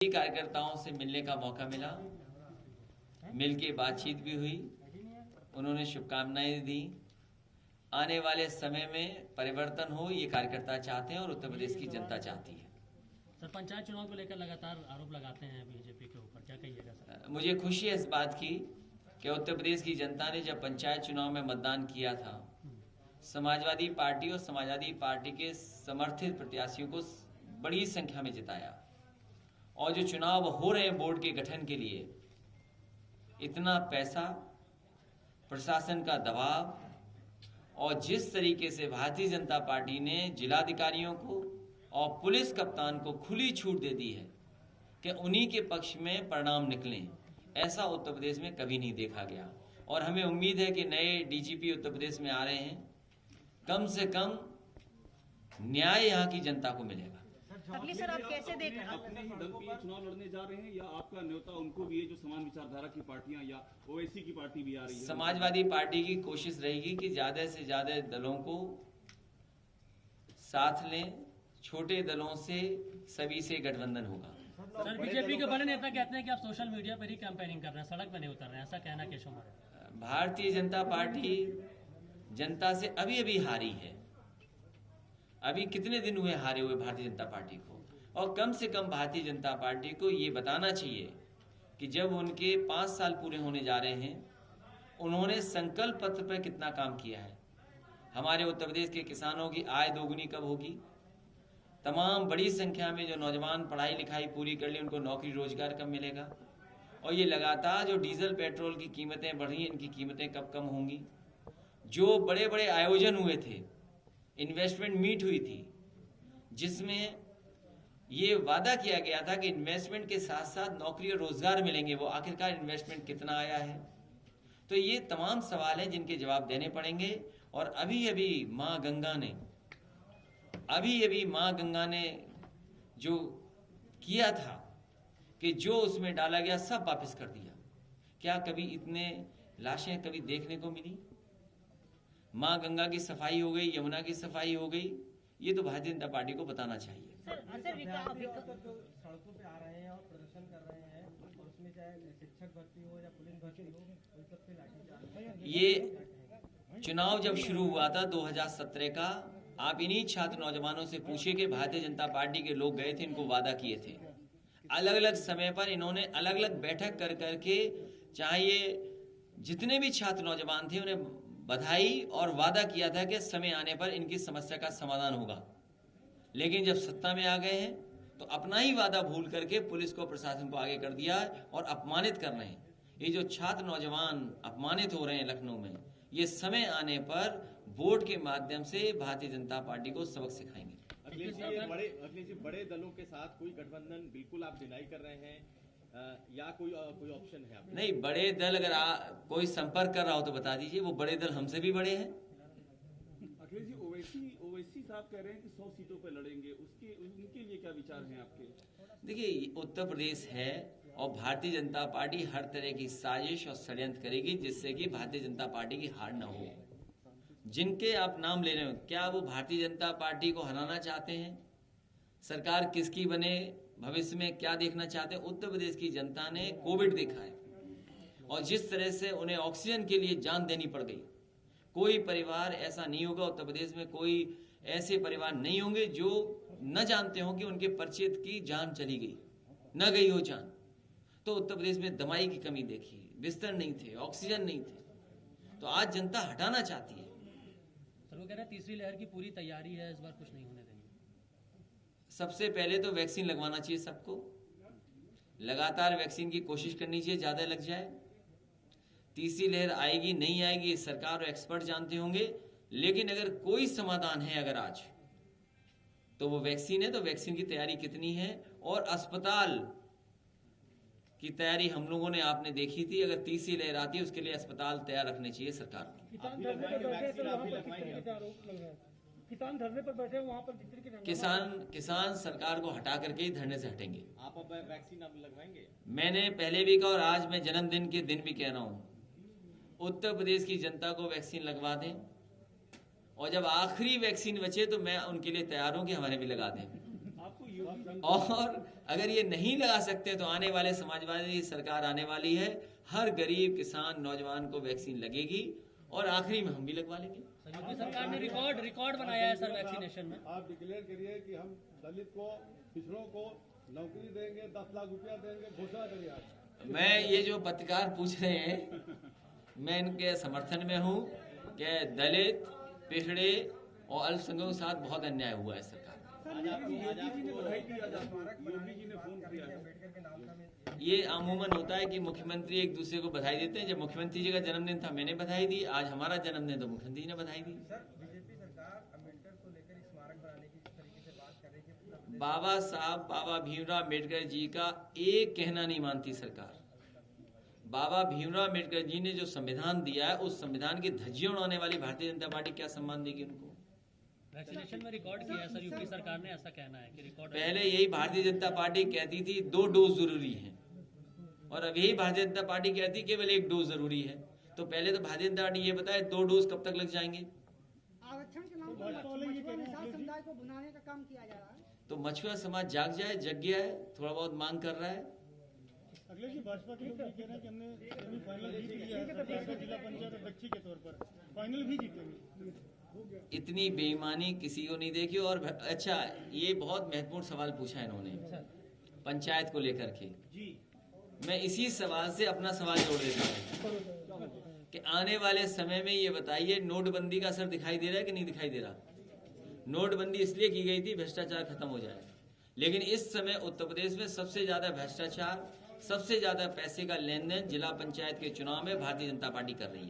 कार्यकर्ताओं से मिलने का मौका मिला, मिलके बातचीत भी हुई, उन्होंने शुभकामनाएं दी। आने वाले समय में परिवर्तन हो ये कार्यकर्ता चाहते हैं और उत्तर प्रदेश की जनता चाहती है। सर, पंचायत चुनाव को लेकर लगातार आरोप लगाते हैं बीजेपी के ऊपर, क्या कहिएगा सर? मुझे खुशी है इस बात की कि उत्तर प्रदेश की जनता ने जब पंचायत चुनाव में मतदान किया था, समाजवादी पार्टी और समाजवादी पार्टी के समर्थित प्रत्याशियों को बड़ी संख्या में जिताया। और जो चुनाव हो रहे हैं बोर्ड के गठन के लिए, इतना पैसा, प्रशासन का दबाव और जिस तरीके से भारतीय जनता पार्टी ने जिलाधिकारियों को और पुलिस कप्तान को खुली छूट दे दी है कि उन्हीं के पक्ष में परिणाम निकलें, ऐसा उत्तर प्रदेश में कभी नहीं देखा गया। और हमें उम्मीद है कि नए डीजीपी उत्तर प्रदेश में आ रहे हैं, कम से कम न्याय यहाँ की जनता को मिलेगा। अगली सर आप कैसे देख रहे हैं? अपने ही दल पे चुनाव लड़ने जा रहे हैं या आपका न्योता उनको भी है, जो समान विचारधारा की पार्टियां या ओवैसी की पार्टी भी आ रही है? समाजवादी पार्टी की कोशिश रहेगी कि ज्यादा से ज्यादा दलों को साथ लें, छोटे दलों से सभी से गठबंधन होगा। सर, बीजेपी के बड़े नेता कहते हैं कि आप सोशल मीडिया पर ही कैंपेनिंग कर रहे हैं, सड़क पर नहीं उतर रहे हैं, ऐसा कहना कैसे है? भारतीय जनता पार्टी जनता से अभी अभी हारी है। अभी कितने दिन हुए हारे हुए भारतीय जनता पार्टी को, और कम से कम भारतीय जनता पार्टी को ये बताना चाहिए कि जब उनके 5 साल पूरे होने जा रहे हैं, उन्होंने संकल्प पत्र पर कितना काम किया है। हमारे उत्तर प्रदेश के किसानों की आय दोगुनी कब होगी, तमाम बड़ी संख्या में जो नौजवान पढ़ाई लिखाई पूरी कर ली उनको नौकरी रोजगार कब मिलेगा, और ये लगातार जो डीजल पेट्रोल की कीमतें बढ़ी, इनकी कीमतें कब कम होंगी। जो बड़े बड़े आयोजन हुए थे, इन्वेस्टमेंट मीट हुई थी, जिसमें ये वादा किया गया था कि इन्वेस्टमेंट के साथ साथ नौकरी और रोजगार मिलेंगे, वो आखिरकार इन्वेस्टमेंट कितना आया है। तो ये तमाम सवाल हैं जिनके जवाब देने पड़ेंगे। और अभी अभी माँ गंगा ने जो किया था कि जो उसमें डाला गया सब वापस कर दिया। क्या कभी इतने लाशें कभी देखने को मिली? माँ गंगा की सफाई हो गई, यमुना की सफाई हो गई, ये तो भारतीय जनता पार्टी को बताना चाहिए। सड़कों पे आ रहे हैं और प्रदर्शन कर रहे हैं, और उसमें चाहे शिक्षक भर्ती हो या पुलिस भर्ती हो, उन सब पे लाठीचार्ज। ये चुनाव जब शुरू हुआ था 2017 का, आप इन्हीं छात्र नौजवानों से पूछिए कि भारतीय जनता पार्टी के लोग गए थे, इनको वादा किए थे। अलग अलग समय पर इन्होंने अलग अलग बैठक कर करके, चाहे ये जितने भी छात्र नौजवान थे, उन्हें बधाई और वादा किया था कि समय आने पर इनकी समस्या का समाधान होगा। लेकिन जब सत्ता में आ गए हैं तो अपना ही वादा भूल करके पुलिस को, प्रशासन को आगे कर दिया और अपमानित कर रहे हैं। ये जो छात्र नौजवान अपमानित हो रहे हैं लखनऊ में, ये समय आने पर वोट के माध्यम से भारतीय जनता पार्टी को सबक सिखाएंगे। अखिलेश जी, बड़े दलों के साथ कोई गठबंधन बिल्कुल आप डिनाई कर रहे हैं या कोई ऑप्शन है आपके? नहीं, बड़े दल अगर कोई संपर्क कर रहा हो तो बता दीजिए, वो बड़े दल हमसे भी बड़े हैं। अखिलेश जी, ओवैसी साहब कह रहे हैं कि 100 सीटों पे लड़ेंगे, उनके लिए क्या विचार हैं आपके? देखिए, उत्तर प्रदेश है और भारतीय जनता पार्टी हर तरह की साजिश और षड्यंत्र करेगी जिससे कि भारतीय जनता पार्टी की हार न हो। जिनके आप नाम ले रहे हो, क्या वो भारतीय जनता पार्टी को हराना चाहते हैं? सरकार किसकी बने, भविष्य में क्या देखना चाहते हैं? उत्तर प्रदेश की जनता ने कोविड देखा है और जिस तरह से उन्हें ऑक्सीजन के लिए जान देनी पड़ गई। कोई परिवार ऐसा नहीं होगा उत्तर प्रदेश में, कोई ऐसे परिवार नहीं होंगे जो न जानते हो कि उनके परिचित की जान चली गई, न गई हो जान। तो उत्तर प्रदेश में दवाई की कमी देखी, बिस्तर नहीं थे, ऑक्सीजन नहीं थे, तो आज जनता हटाना चाहती है। सर, वो कह रहे हैं तीसरी लहर की पूरी तैयारी है, इस बार कुछ नहीं होने देंगे। सबसे पहले तो वैक्सीन लगवाना चाहिए सबको, लगातार वैक्सीन की कोशिश करनी चाहिए, ज्यादा लग जाए। तीसरी लहर आएगी नहीं आएगी सरकार और एक्सपर्ट जानते होंगे, लेकिन अगर कोई समाधान है अगर आज, तो वो वैक्सीन है। तो वैक्सीन की तैयारी कितनी है, और अस्पताल की तैयारी हम लोगों ने आपने देखी थी। अगर तीसरी लहर आती है उसके लिए अस्पताल तैयार रखने चाहिए सरकार को। किसान धरने पर बैठे वहाँ पर किसान सरकार को हटा करके ही धरने से हटेंगे। आप अब वैक्सीन अब लगवाएंगे? मैंने पहले भी कहा और आज मैं जन्मदिन के दिन भी कह रहा हूँ, उत्तर प्रदेश की जनता को वैक्सीन लगवा दें, और जब आखिरी वैक्सीन बचे तो मैं उनके लिए तैयार हूँ कि हमारे भी लगा दें। आपको और अगर ये नहीं लगा सकते तो आने वाले समाजवादी सरकार आने वाली है, हर गरीब किसान नौजवान को वैक्सीन लगेगी और आखिरी में हम भी लगवा लेंगे। यूपी सरकार ने रिकॉर्ड बनाया है सर वैक्सीनेशन में। आप डिक्लेयर करिए कि हम दलित को, पिछड़ों को नौकरी देंगे, 10 लाख रुपया देंगे, घोषणा करिए आप। मैं ये जो पत्रकार पूछ रहे हैं, मैं इनके समर्थन में हूँ कि दलित, पिछड़े और अल्पसंख्यकों के साथ बहुत अन्याय हुआ है सरकार। योगी जी ने बधाई दी, आज योगी जी ने फोन किया। ये अमूमन होता है कि मुख्यमंत्री एक दूसरे को बधाई देते हैं। जब मुख्यमंत्री जी का जन्मदिन था मैंने बधाई दी, आज हमारा जन्मदिन तो मुख्यमंत्री जी ने बधाई दी। सर बीजेपी सरकार अम्बेडकर को लेकर स्मारक बनाने की जिस तरीके से बात कर रही है, बाबा साहब बाबा भीमराव अम्बेडकर जी का एक कहना नहीं मानती सरकार। बाबा भीमराव अम्बेडकर जी ने जो संविधान दिया है, उस संविधान की धज्जियां उड़ाने वाली भारतीय जनता पार्टी क्या सम्मान देगी उनको? वैक्सीनेशन में रिकॉर्ड किया है सर यूपी सरकार ने, ऐसा कहना है कि रिकॉर्ड। पहले यही भारतीय जनता पार्टी कहती थी 2 डोज जरूरी है, और अब यही भारतीय जनता पार्टी कहती केवल 1 डोज जरूरी है। तो पहले तो भारतीय जनता पार्टी ये बताए 2 डोज कब तक लग जाएंगे? आरक्षण के नाम पर मछुआ निषाद समुदाय को भुनाने का काम किया जा रहा है। तो मछुआ समाज जाग जाए, जग गया है, थोड़ा बहुत मांग कर रहा है। अखिलेश जी, भाजपा के लोग ये कह रहे हैं कि हमने सेमीफाइनल जीत लिया है, सरकार का जिला पंचायत अध्यक्ष के तौर पर फाइनल भी जीतेंगे। इतनी बेईमानी किसी को नहीं देखी। और अच्छा, ये बहुत महत्वपूर्ण सवाल पूछा इन्होंने पंचायत को लेकर के। मैं इसी सवाल से अपना सवाल जोड़ देता हूँ कि आने वाले समय में ये बताइए, नोटबंदी का असर दिखाई दे रहा है कि नहीं दिखाई दे रहा? नोटबंदी इसलिए की गई थी भ्रष्टाचार खत्म हो जाए, लेकिन इस समय उत्तर प्रदेश में सबसे ज्यादा भ्रष्टाचार, सबसे ज्यादा पैसे का लेन देन जिला पंचायत के चुनाव में भारतीय जनता पार्टी कर रही है।